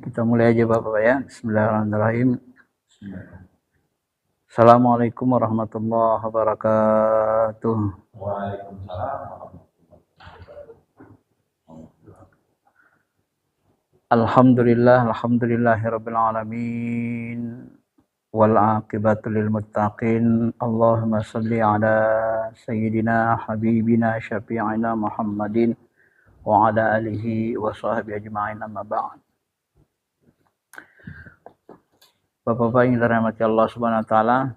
Kita mulai aja Bapak ya. Bismillahirrahmanirrahim. Assalamualaikum warahmatullahi wabarakatuh. Waalaikumsalam. Alhamdulillahirabbil alamin. Wal aqibatu lil muttaqin. Allahumma shalli ala sayyidina habibina syafi'ina Muhammadin wa ala alihi wa sahbihi ajma'in, amma ba'd. Bapak-bapak yang dirahmati Allah Subhanahu wa taala,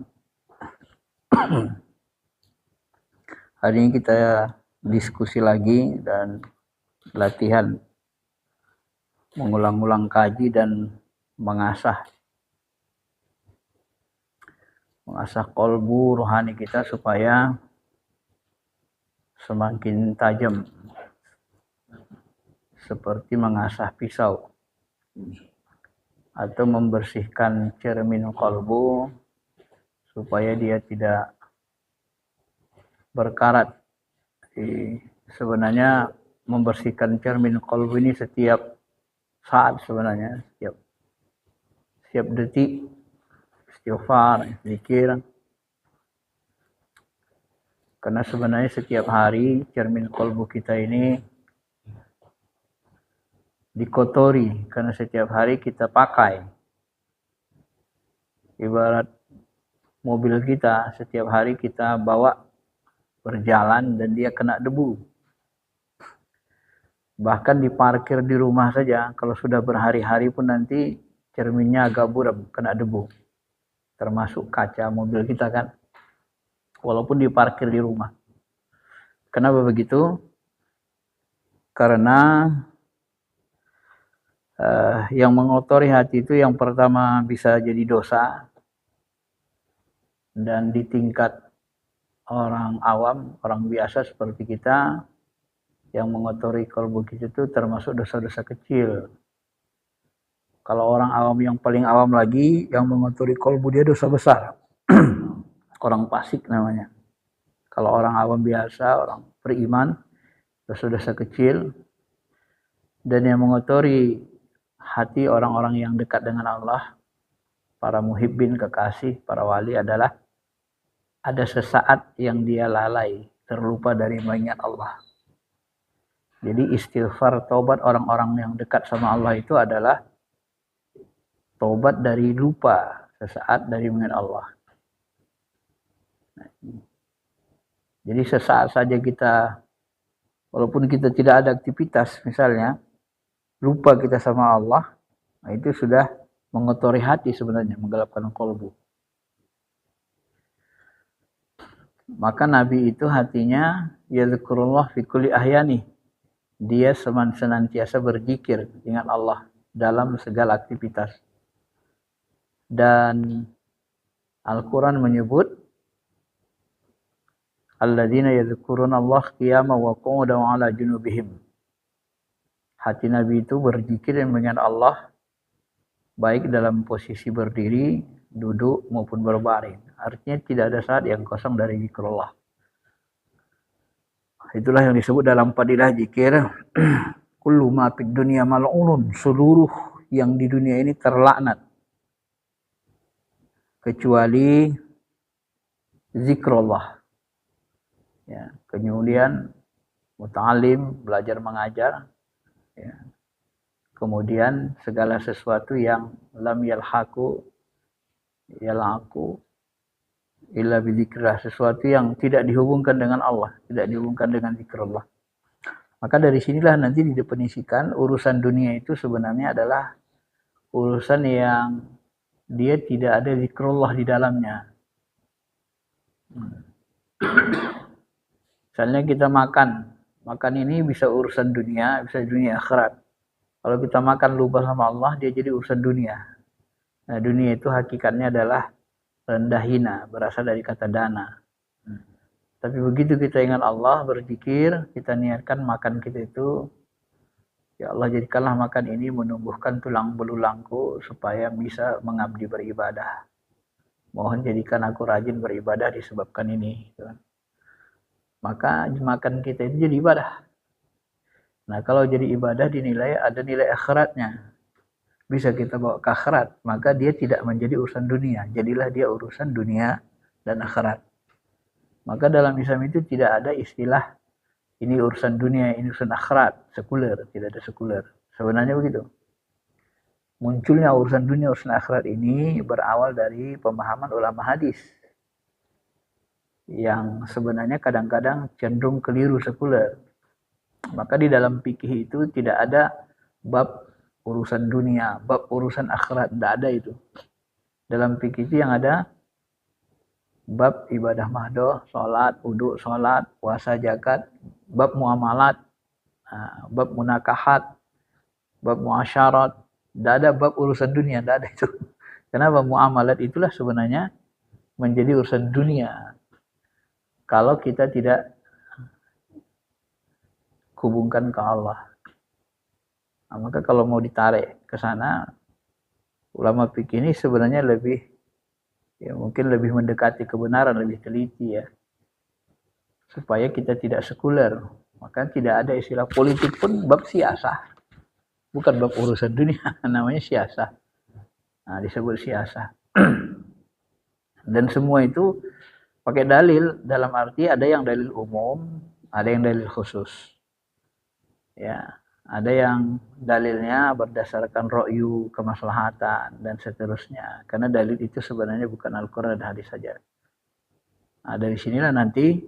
hari ini kita diskusi lagi dan latihan mengulang-ulang kaji dan mengasah kolbu rohani kita supaya semakin tajam, seperti mengasah pisau, atau membersihkan cermin kolbu supaya dia tidak berkarat. Sebenarnya membersihkan cermin kolbu ini setiap saat, sebenarnya setiap detik, istighfar, zikir. Karena sebenarnya setiap hari cermin kolbu kita ini dikotori, karena setiap hari kita pakai. Ibarat mobil kita, setiap hari kita bawa berjalan dan dia kena debu. Bahkan diparkir di rumah saja, kalau sudah berhari-hari pun nanti cerminnya agak buram, kena debu. Termasuk kaca mobil kita kan, walaupun diparkir di rumah. Kenapa begitu? Karena yang mengotori hati itu yang pertama bisa jadi dosa, dan di tingkat orang awam, orang biasa seperti kita, yang mengotori kolbu kita itu termasuk dosa-dosa kecil. Kalau orang awam yang paling awam lagi, yang mengotori kolbu dia dosa besar. Orang fasik namanya. Kalau orang awam biasa, orang beriman, dosa-dosa kecil. Dan yang mengotori hati orang-orang yang dekat dengan Allah, para muhibbin, kekasih, para wali, adalah ada sesaat yang dia lalai, terlupa dari mengingat Allah. Jadi istighfar, taubat orang-orang yang dekat sama Allah itu adalah taubat dari lupa sesaat dari mengingat Allah. Jadi sesaat saja kita, walaupun kita tidak ada aktivitas, misalnya lupa kita sama Allah, nah itu sudah mengotori hati sebenarnya, menggelapkan kolbu. Maka Nabi itu hatinya yazkurullah fi kulli ahyani. Dia senantiasa berzikir, ingat Allah dalam segala aktivitas. Dan Al-Quran menyebut alladzina yadhkuruna Allah qiyaman wa qu'udan wa 'ala junubihim. Hati Nabi itu berzikir dan mengingat Allah baik dalam posisi berdiri, duduk maupun berbaring. Artinya tidak ada saat yang kosong dari zikrullah. Itulah yang disebut dalam fadilah zikir, kullu ma fid dunya mal'unun, seluruh yang di dunia ini terlaknat kecuali zikrullah. Ya, kemudian muta'alim, belajar mengajar, ya. Kemudian segala sesuatu yang lam yalhaqu illa bidzikrillah, sesuatu yang tidak dihubungkan dengan Allah, tidak dihubungkan dengan zikrullah. Maka dari sinilah nanti didefinisikan urusan dunia itu sebenarnya adalah urusan yang dia tidak ada zikrullah di dalamnya. Misalnya kita makan ini bisa urusan dunia, bisa dunia akhirat. Kalau kita makan lupa sama Allah, dia jadi urusan dunia. Nah, dunia itu hakikatnya adalah rendah hina, berasal dari kata dana. Tapi begitu kita ingat Allah, berzikir, kita niatkan makan kita itu, ya Allah jadikanlah makan ini menumbuhkan tulang belulangku supaya bisa mengabdi beribadah. Mohon jadikan aku rajin beribadah disebabkan ini. Maka makan kita itu jadi ibadah. Nah, kalau jadi ibadah dinilai ada nilai akhiratnya. bisa kita bawa ke akhirat, maka dia tidak menjadi urusan dunia. Jadilah dia urusan dunia dan akhirat. Maka dalam Islam itu tidak ada istilah ini urusan dunia, ini urusan akhirat, sekuler, tidak ada sekuler. Sebenarnya begitu. Munculnya urusan dunia, urusan akhirat ini berawal dari pemahaman ulama hadis yang sebenarnya kadang-kadang cenderung keliru sekuler. Maka di dalam fikih itu tidak ada bab urusan dunia, bab urusan akhirat, tidak ada itu. Dalam fikih itu yang ada bab ibadah mahdoh, sholat, wudhu, sholat, puasa, zakat, bab muamalat, bab munakahat, bab muasyarat, tidak ada bab urusan dunia, tidak ada itu. Kenapa? Muamalat itulah sebenarnya menjadi urusan dunia. Kalau kita tidak hubungkan ke Allah. Nah, maka kalau mau ditarik ke sana, ulama fikih ini sebenarnya lebih, ya mungkin lebih mendekati kebenaran, lebih teliti ya. Supaya kita tidak sekuler. Maka tidak ada istilah politik pun bab siasah. Bukan bab urusan dunia, namanya siasah. Nah, disebut siasah. Dan semua itu pakai dalil, dalam arti ada yang dalil umum, ada yang dalil khusus. Ya, ada yang dalilnya berdasarkan ro'yu, kemaslahatan, dan seterusnya. Karena dalil itu sebenarnya bukan Al-Quran dan hadis saja. Nah, dari sinilah nanti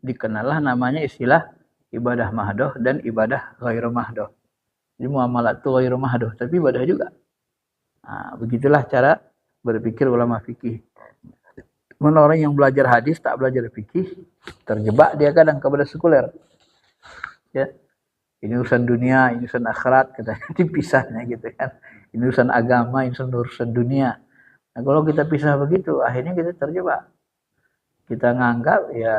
dikenallah namanya istilah ibadah mahdoh dan ibadah ghairu mahdoh. Jadi muamalat itu ghairu mahdoh, tapi ibadah juga. Nah, begitulah cara berpikir ulama fikih. Orang yang belajar hadis tak belajar fikih, terjebak dia kadang kepada sekuler. Ya. Ini urusan dunia, ini urusan akhirat, katanya dipisahnya gitu kan. Ini urusan agama, ini urusan dunia. Nah, kalau kita pisah begitu, akhirnya kita terjebak. Kita nganggap ya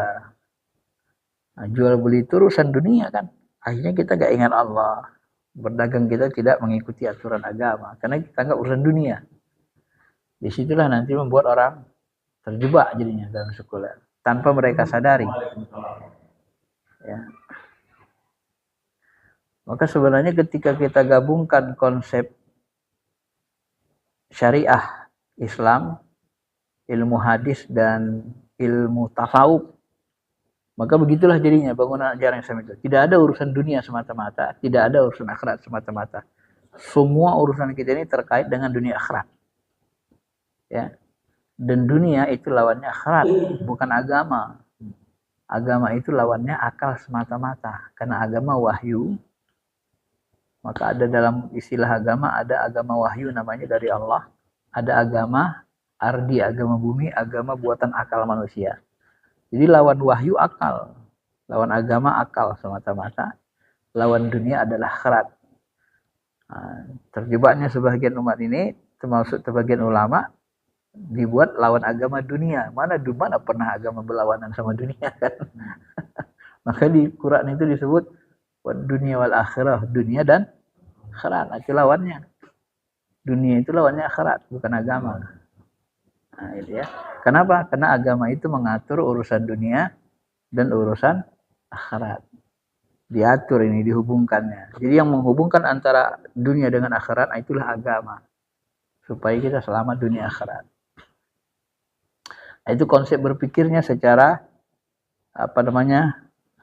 jual beli itu urusan dunia kan. Akhirnya kita gak ingat Allah. Berdagang kita tidak mengikuti aturan agama karena kita anggap urusan dunia. Disitulah nanti membuat orang terjebak jadinya dalam sekuler tanpa mereka sadari. Ya. Maka sebenarnya ketika kita gabungkan konsep syariah Islam, ilmu hadis dan ilmu tasawuf, maka begitulah jadinya bangunan ajaran Islam itu. Tidak ada urusan dunia semata-mata, tidak ada urusan akhirat semata-mata. Semua urusan kita ini terkait dengan dunia akhirat. Ya. Dan dunia itu lawannya akhirat, bukan agama. Agama itu lawannya akal semata-mata. Karena agama wahyu, maka ada dalam istilah agama, ada agama wahyu namanya dari Allah. Ada agama ardi, agama bumi, agama buatan akal manusia. Jadi lawan wahyu akal, lawan agama akal semata-mata, lawan dunia adalah akhirat. Nah, terjebaknya sebagian umat ini, termasuk sebagian ulama, dibuat lawan agama dunia. Mana pernah agama berlawanan sama dunia kan? Maka di Quran itu disebut dunia wal akhirah, dunia dan akhirat. Itu lawannya. Dunia itu lawannya akhirat, bukan agama. Nah, itu ya. Kenapa? Karena agama itu mengatur urusan dunia dan urusan akhirat. Diatur ini, dihubungkannya. Jadi yang menghubungkan antara dunia dengan akhirat itulah agama. Supaya kita selamat dunia akhirat. Nah, itu konsep berpikirnya secara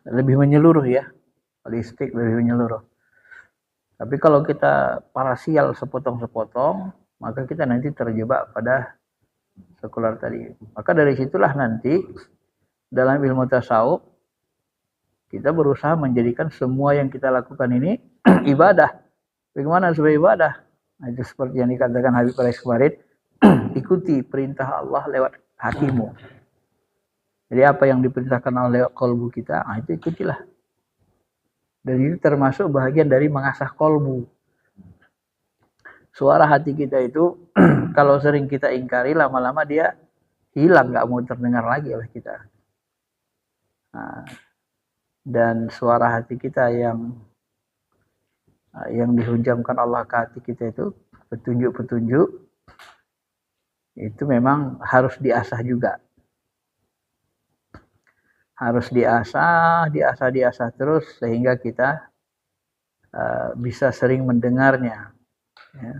lebih menyeluruh ya. Holistik, lebih menyeluruh. Tapi kalau kita parsial sepotong-sepotong, maka kita nanti terjebak pada sekular tadi. Maka dari situlah nanti dalam ilmu tasawuf kita berusaha menjadikan semua yang kita lakukan ini ibadah. Bagaimana supaya ibadah? Nah, itu seperti yang dikatakan Habib Rais kemarin, ikuti perintah Allah lewat hatimu. Jadi apa yang diperintahkan oleh kolbu kita, nah itu ikutilah. Dan itu termasuk bahagian dari mengasah kolbu. Suara hati kita itu kalau sering kita ingkari, lama-lama dia hilang, gak mau terdengar lagi oleh kita. Nah, dan suara hati kita yang dihunjamkan Allah ke hati kita itu, petunjuk-petunjuk, itu memang harus diasah juga. Harus diasah terus sehingga kita bisa sering mendengarnya. Ya.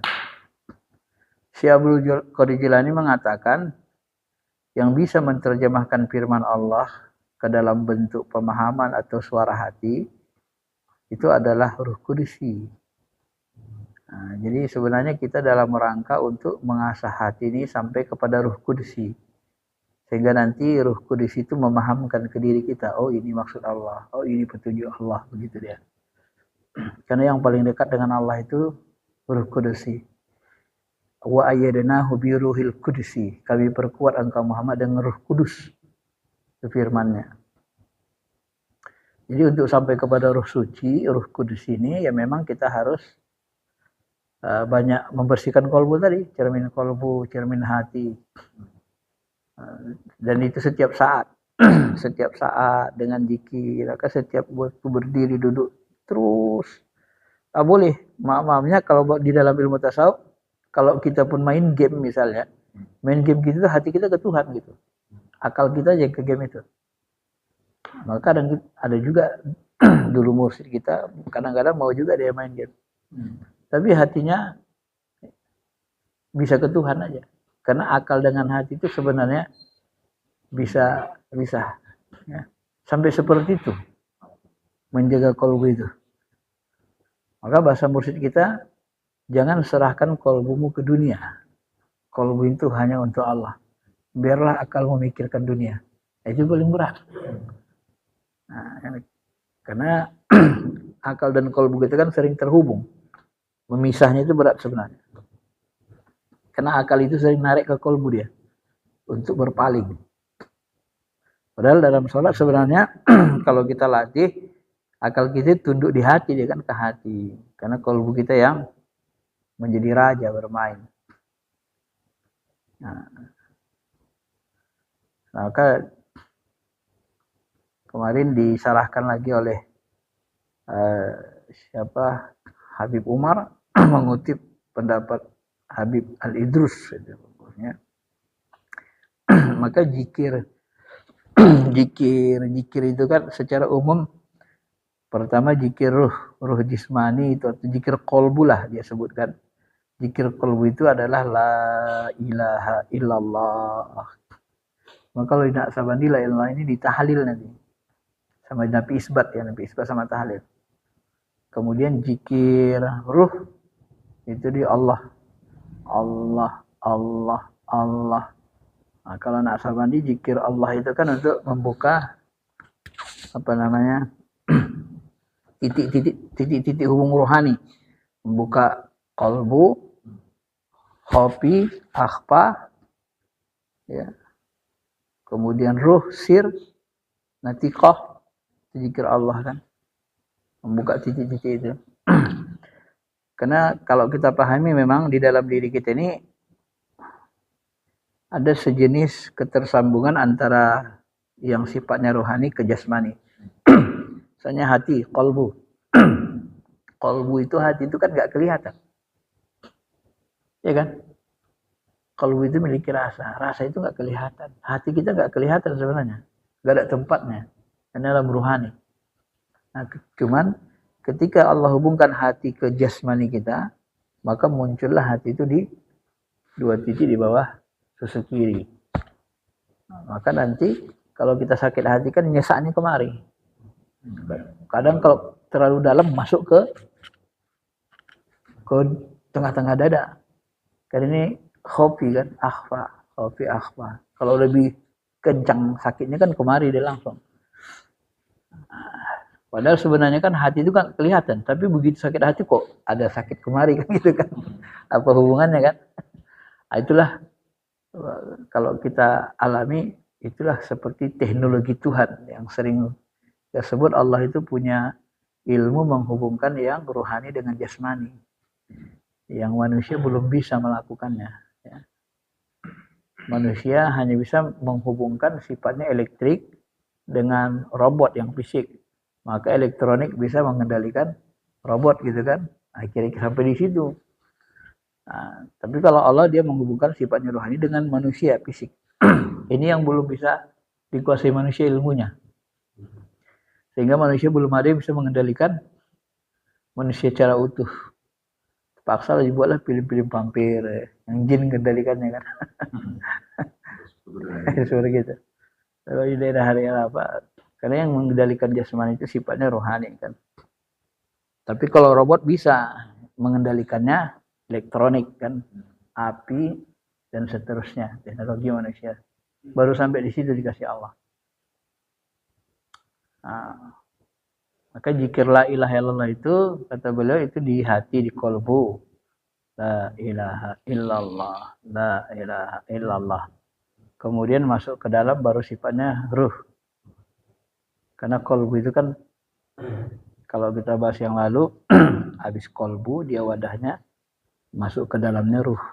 Syekh Abdul Qadir Jilani mengatakan yang bisa menerjemahkan firman Allah ke dalam bentuk pemahaman atau suara hati itu adalah Ruh Qudsi. Nah, jadi sebenarnya kita dalam rangka untuk mengasah hati ini sampai kepada Ruh Qudsi. Sehingga nanti Ruh Qudsi itu memahamkan ke diri kita, oh ini maksud Allah, oh ini petunjuk Allah, begitu dia. Karena yang paling dekat dengan Allah itu Ruh Qudsi. Wa ayyadnahu bi ruhil qudsi. Kami perkuat engkau Muhammad dengan Ruh Kudus. Itu firman-Nya. Jadi untuk sampai kepada Ruh Suci, Ruh Kudus ini ya memang kita harus banyak membersihkan kolbu tadi, cermin kolbu, cermin hati. Dan itu setiap saat. Setiap saat dengan zikir, setiap waktu berdiri duduk terus. Tak boleh. Maaf-maafnya kalau di dalam ilmu tasawuf, kalau kita pun main game misalnya, main game gitu hati kita ke Tuhan gitu. Akal kita aja ke game itu. Maka ada juga dulu mursyid kita kadang-kadang mau juga dia main game. Tapi hatinya bisa ke Tuhan aja. Karena akal dengan hati itu sebenarnya bisa ya. Sampai seperti itu menjaga kolbu itu. Maka bahasa mursyid kita, jangan serahkan kolbumu ke dunia. Kolbu itu hanya untuk Allah. Biarlah akal memikirkan dunia. Itu paling berat. Nah, karena akal dan kolbu kita kan sering terhubung. Memisahnya itu berat sebenarnya. Karena akal itu sering narik ke kolbu dia. Untuk berpaling. Padahal dalam sholat sebenarnya kalau kita latih, akal kita tunduk di hati, dia kan ke hati. Karena kolbu kita yang menjadi raja bermain. Nah, maka kemarin disalahkan lagi oleh Habib Umar mengutip pendapat Habib Al-Idrus. Maka zikir itu kan secara umum pertama zikir ruh jismani itu atau zikir kolbu lah dia sebutkan. Zikir kolbu itu adalah la ilaha illallah. Maka kalau di Naqsabandi la ilaha ini ditahlil nanti. Sama Nabi Isbat ya, Nabi Isbat sama tahlil. Kemudian zikir ruh itu di Allah. Allah, Allah, Allah. Nah, kalau Naqsabandi zikir Allah itu kan untuk membuka titik-titik hubung rohani. Membuka kolbu, hopi, akhpa, ya. Kemudian ruh, sir, natiqah, zikir Allah kan. Membuka titik-titik itu. Karena kalau kita pahami memang di dalam diri kita ini ada sejenis ketersambungan antara yang sifatnya rohani ke jasmani. Misalnya hati, kolbu. Kolbu itu hati itu kan gak kelihatan. Ya kan? Kolbu itu memiliki rasa. Rasa itu gak kelihatan. Hati kita gak kelihatan sebenarnya. Gak ada tempatnya. Ini dalam rohani. Nah, cuman ketika Allah hubungkan hati ke jasmani kita, maka muncullah hati itu di dua titik di bawah susu kiri. Maka nanti kalau kita sakit hati kan nyesaknya kemari. Kadang kalau terlalu dalam masuk ke tengah-tengah dada. Karena ini khofi kan, khofi akhfa. Kalau lebih kencang sakitnya kan kemari dia langsung. Padahal sebenarnya kan hati itu kan kelihatan, tapi begitu sakit hati kok ada sakit kemari kan gitu kan. Apa hubungannya kan? Nah, itulah kalau kita alami, itulah seperti teknologi Tuhan yang sering tersebut. Allah itu punya ilmu menghubungkan yang rohani dengan jasmani, yang manusia belum bisa melakukannya. Ya. Manusia hanya bisa menghubungkan sifatnya elektrik dengan robot yang fisik. Maka elektronik bisa mengendalikan robot gitu kan. Akhirnya sampai di situ. Nah, tapi kalau Allah dia menghubungkan sifatnya rohani dengan manusia fisik. Ini yang belum bisa dikuasai manusia ilmunya. Sehingga manusia belum ada yang bisa mengendalikan manusia secara utuh. Paksa dibuatlah film-film vampir yang jin kendalikannya kan. Seperti gitu. Kalau di daerah area apa? Karena yang mengendalikan jasmani itu sifatnya rohani kan. Tapi kalau robot bisa mengendalikannya elektronik kan, api dan seterusnya, teknologi manusia. Baru sampai di situ dikasih Allah. Nah, maka zikir la ilaha illallah itu kata beliau itu di hati, di kolbu. La ilaha illallah, la ilaha illallah. Kemudian masuk ke dalam baru sifatnya ruh. Karena kolbu itu kan kalau kita bahas yang lalu habis kolbu dia wadahnya masuk ke dalamnya ruh.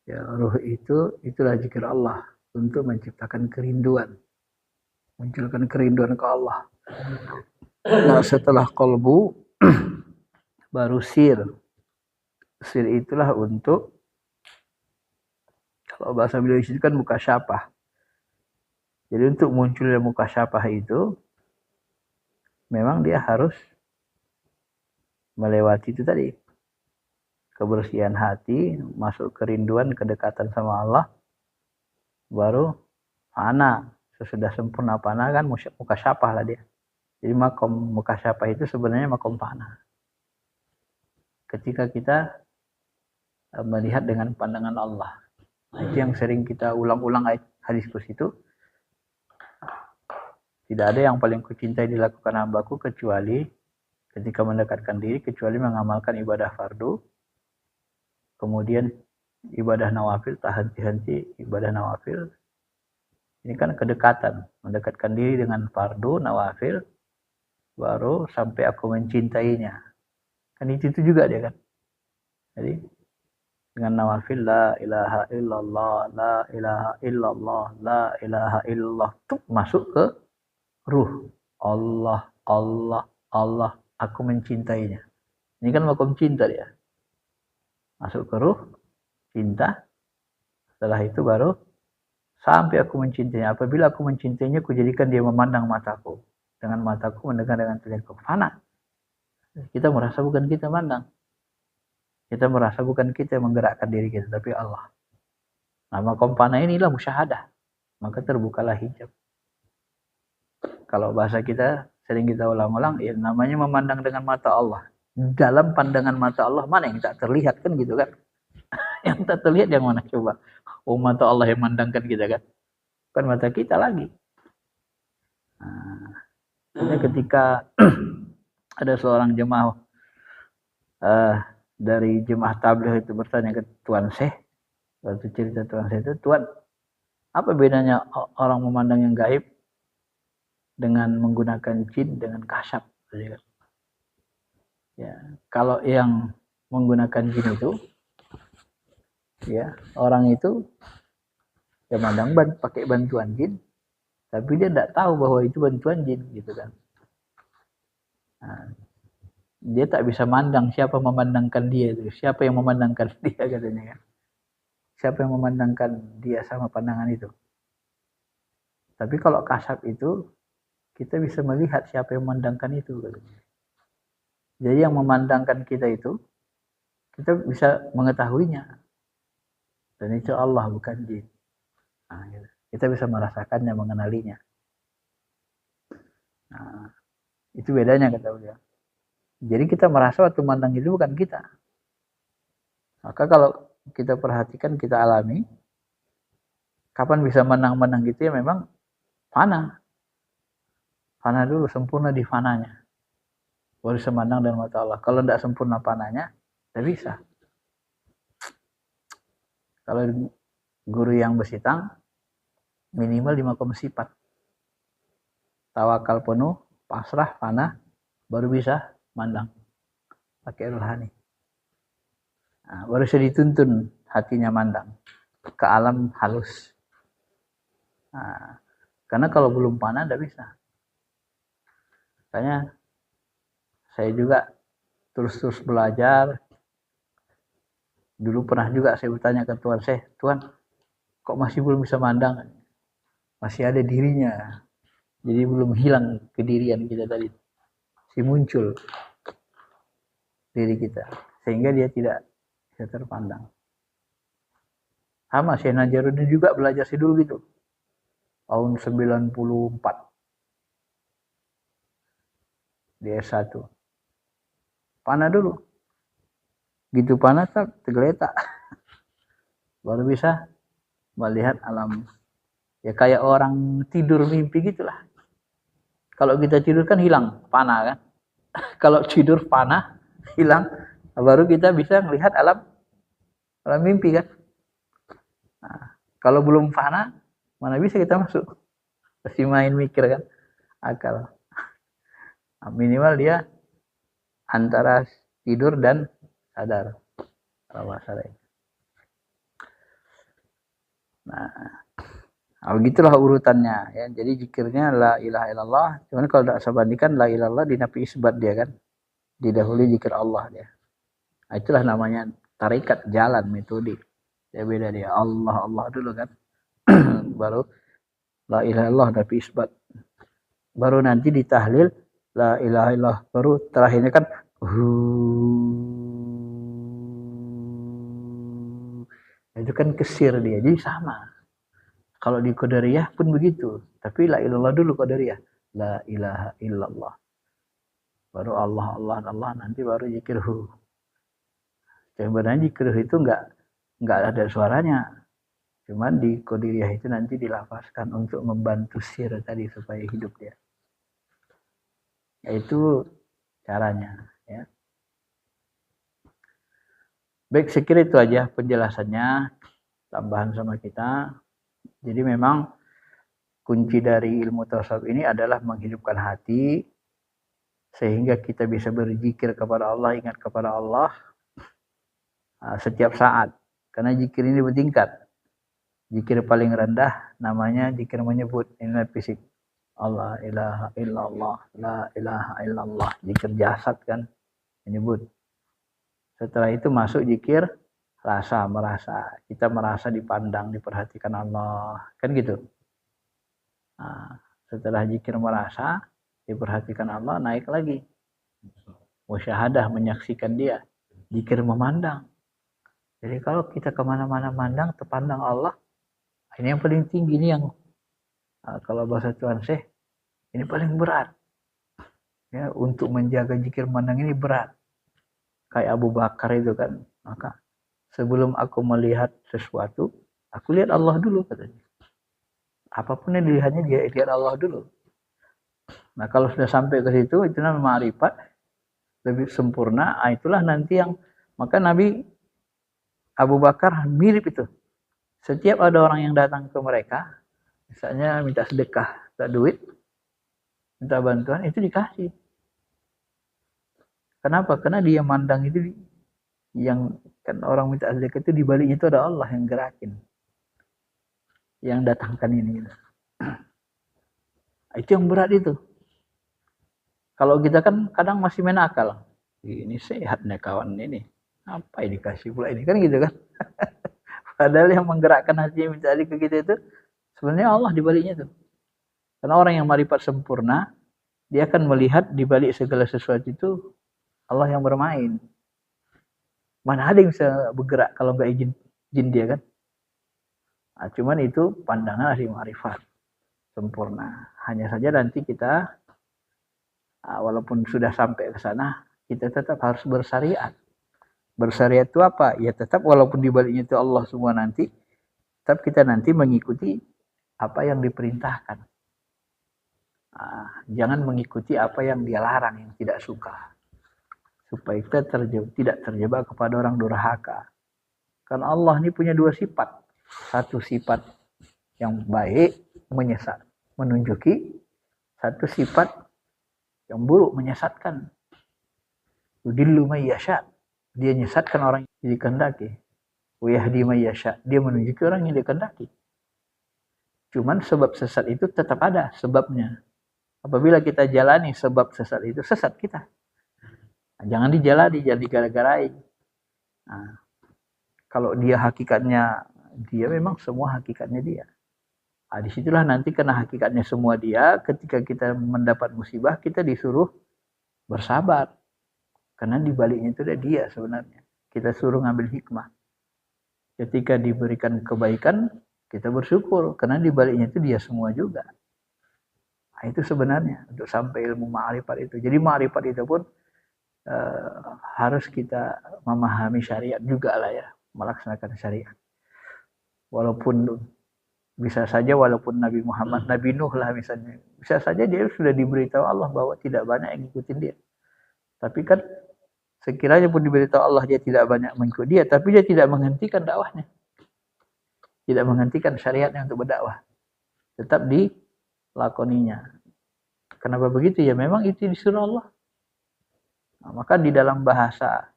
Ya, ruh itu itulah zikir Allah untuk menciptakan kerinduan. Munculkan kerinduan ke Allah. Nah, setelah kolbu baru sir. Sir itulah untuk kalau bahasa beliau itu kan mukasyafah. Jadi untuk munculnya mukasyafah itu memang dia harus melewati itu tadi. Kebersihan hati, masuk kerinduan, kedekatan sama Allah, baru fana. Sesudah sempurna fana kan mukasyafah lah dia. Jadi makom mukasyafah itu sebenarnya makom fana. Ketika kita melihat dengan pandangan Allah. Itu yang sering kita ulang-ulang hadis kursi itu. Tidak ada yang paling kucintai dilakukan hambaku kecuali ketika mendekatkan diri, kecuali mengamalkan ibadah fardu. Kemudian ibadah nawafil, tak henti-henti ibadah nawafil. Ini kan kedekatan, mendekatkan diri dengan fardu, nawafil, baru sampai aku mencintainya. Kan itu juga dia kan. Jadi dengan nawafil la ilaha illallah, la ilaha illallah, la ilaha illallah tuh masuk ke ruh. Allah, Allah, Allah, aku mencintainya. Ini kan makom cinta dia. Masuk ke ruh, cinta. Setelah itu baru sampai aku mencintainya. Apabila aku mencintainya, aku jadikan dia memandang mataku. Dengan mataku mendengar dengan telingaku. Fana. Kita merasa bukan kita mandang. Kita merasa bukan kita yang menggerakkan diri kita, tapi Allah. Nah, makom fana inilah musyahadah. Maka terbukalah hijab. Kalau bahasa kita sering kita ulang-ulang, ya namanya memandang dengan mata Allah. Dalam pandangan mata Allah mana yang tak terlihat kan gitu kan? Yang tak terlihat yang mana coba? Oh, mata Allah yang memandangkan kita kan? Kan mata kita lagi. Nah, ketika ada seorang jemaah dari jemaah tabligh itu bertanya ke Tuan Syekh, waktu cerita Tuan Syekh itu, Tuan, apa bedanya orang memandang yang gaib dengan menggunakan jin dengan kasyaf? Ya, kalau yang menggunakan jin itu, ya orang itu ya mandang pakai bantuan jin, tapi dia tidak tahu bahwa itu bantuan jin, gitu kan? Nah, dia tak bisa mandang siapa memandangkan dia itu, siapa yang memandangkan dia katanya kan? Siapa yang memandangkan dia sama pandangan itu? Tapi kalau kasyaf itu kita bisa melihat siapa yang memandangkan itu katanya. Jadi yang memandangkan kita itu kita bisa mengetahuinya. Dan itu Allah bukan jin. Nah, gitu. Kita bisa merasakannya, mengenalinya. Nah, itu bedanya kata beliau. Jadi kita merasa waktu mandang itu bukan kita. Maka kalau kita perhatikan, kita alami, kapan bisa menang-menang gitu ya memang fana. Fana dulu, sempurna di fananya. Baru bisa mandang dengan mata Allah. Kalau tidak sempurna fananya, tidak bisa. Kalau guru yang bersitang, minimal 5 sifat. Tawakal penuh, pasrah, fana, baru bisa mandang. Pakai rohani. Nah, baru bisa dituntun hatinya mandang ke alam halus. Nah, karena kalau belum fana tidak bisa. Makanya saya juga terus belajar. Dulu pernah juga saya bertanya ke Tuan Syekh, Tuan, kok masih belum bisa mandang? Masih ada dirinya. Jadi belum hilang kedirian kita tadi. Masih muncul diri kita. sehingga dia tidak bisa terpandang. Sama Syekh Najaruddin juga belajar sidul gitu. Tahun 94 di S1. Panah dulu. Gitu panah tak tergeletak. Baru bisa melihat alam. Ya kayak orang tidur mimpi gitulah. Kalau kita tidur kan hilang panah kan. Kalau tidur panah hilang, baru kita bisa melihat alam mimpi kan. Nah, kalau belum panah, mana bisa kita masuk? Masih main mikir kan, akal. Nah, minimal dia antara tidur dan sadar. Kalau masalah ini. Nah, begitulah urutannya ya. Jadi zikirnya la ilaha illallah. Cuman kalau tidak sebandingkan la ilaha illallah dinafi isbat dia kan. Didahului zikir Allah dia. Nah, itulah namanya tarekat, jalan, metode. Ya beda dia. Allah Allah dulu kan. Baru la ilaha illallah nafi isbat. Baru nanti ditahlil la ilaha illallah. Baru terakhirnya kan itu kan kesir dia. Jadi sama. Kalau di Qadariyah pun begitu. Tapi la ilallah dulu Qadariyah. La ilaha illallah. Baru Allah, Allah, Allah. Nanti baru zikirhu. Sebenarnya zikirhu itu enggak ada suaranya. Cuman di Qadariyah itu nanti dilafazkan untuk membantu sir tadi supaya hidup dia. Itu caranya. Ya. Baik, sekira itu aja penjelasannya. Tambahan sama kita. Jadi memang kunci dari ilmu tasawuf ini adalah menghidupkan hati sehingga kita bisa berzikir kepada Allah, ingat kepada Allah setiap saat. Karena zikir ini bertingkat. Zikir paling rendah namanya zikir menyebut ini fisik. Allah ilaha illallah, la ilaha illallah. Zikir jasad kan menyebut. Setelah itu masuk zikir rasa, merasa. Kita merasa dipandang, diperhatikan Allah. Kan gitu. Nah, setelah zikir merasa, diperhatikan Allah, naik lagi. Musyahadah, menyaksikan dia. Zikir memandang. Jadi kalau kita kemana-mana mandang, terpandang Allah. Ini yang paling tinggi, ini yang kalau bahasa Tuhan Syekh, ini paling berat. Ya, untuk menjaga zikir memandang ini berat. Kayak Abu Bakar itu kan. Maka sebelum aku melihat sesuatu, aku lihat Allah dulu katanya. Apapun yang dilihatnya dia lihat Allah dulu. Nah kalau sudah sampai ke situ, itu namanya ma'rifat lebih sempurna. Itulah nanti yang maka Nabi Abu Bakar mirip itu. Setiap ada orang yang datang ke mereka, misalnya minta sedekah, minta duit, minta bantuan, itu dikasih. Kenapa? Karena dia mandang itu yang kan orang minta sedekah itu di balik itu ada Allah yang gerakin, yang datangkan ini. Itu yang berat itu. Kalau kita kan kadang masih main akal. Ini sehatnya kawan ini. Apa yang dikasih pula ini kan gitu kan. Padahal yang menggerakkan hati minta ke kita itu sebenarnya Allah di baliknya tuh. Karena orang yang marifat sempurna, dia akan melihat di balik segala sesuatu itu Allah yang bermain. Mana ada yang bisa bergerak kalau nggak izin jin dia kan? Nah, cuman itu pandangan ahli ma'rifat sempurna. Hanya saja nanti kita walaupun sudah sampai ke sana, kita tetap harus bersyariat. Bersyariat itu apa? Ya tetap walaupun di baliknya itu Allah semua nanti, tetap kita nanti mengikuti apa yang diperintahkan. Jangan mengikuti apa yang dia larang, yang tidak suka. Supaya kita tidak terjebak kepada orang durhaka. Karena Allah ini punya dua sifat. Satu sifat yang baik, menyesat, menunjuki. Satu sifat yang buruk, menyesatkan. Yudillu may yasha. Dia menyesatkan orang yang dikehendaki. Wa yahdi may yasha. Dia menunjuki orang yang dikehendaki. Cuman sebab sesat itu tetap ada sebabnya. Apabila kita jalani sebab sesat itu, sesat kita. Nah, jangan dijalani, jangan digara-garai. Nah, kalau dia hakikatnya, dia memang semua hakikatnya dia. Nah, disitulah nanti karena hakikatnya semua dia, ketika kita mendapat musibah, kita disuruh bersabar. Karena di baliknya itu ada dia sebenarnya. Kita suruh ngambil hikmah. Ketika diberikan kebaikan, kita bersyukur. Karena di baliknya itu dia semua juga. Nah, itu sebenarnya untuk sampai ilmu ma'rifat itu. Jadi ma'rifat itu pun harus kita memahami syariat juga lah ya. Melaksanakan syariat. Walaupun bisa saja walaupun Nabi Muhammad, Nabi Nuh lah misalnya. Bisa saja dia sudah diberitahu Allah bahwa tidak banyak yang ngikutin dia. Tapi kan sekiranya pun diberitahu Allah dia tidak banyak mengikut dia, tapi dia tidak menghentikan dakwahnya. Tidak menghentikan syariatnya untuk berdakwah. Tetap dilakoninya. Kenapa begitu? Ya memang itu disuruh Allah. Nah, maka di dalam bahasa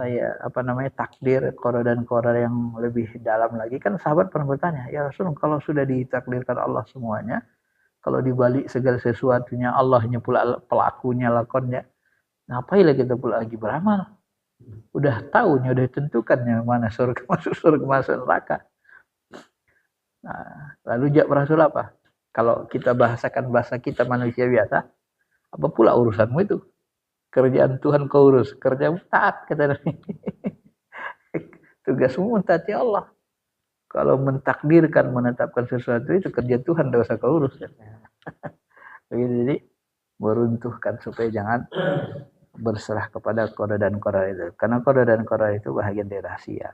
ya takdir qada dan qadar yang lebih dalam lagi kan sahabat pernah bertanya, ya Rasul, kalau sudah ditakdirkan Allah semuanya, kalau dibalik segala sesuatunya Allahnya pula pelakunya, lakonnya, ngapain lagi kita pula lagi beramal? Udah tahunya, udah ditentukannya mana surga masuk neraka. Nah, lalu jawab Rasul apa? Kalau kita bahasakan bahasa kita manusia biasa, apa pula urusanmu itu? Kerjaan Tuhan kau urus, kerjamu taat, kata Nabi. Tugasmu mentaati Allah. Kalau mentakdirkan, menetapkan sesuatu itu kerja Tuhan, tidak usah kau urus. Jadi meruntuhkan supaya jangan berserah kepada qada dan qadar itu. Karena qada dan qadar itu bahagian dari rahasia.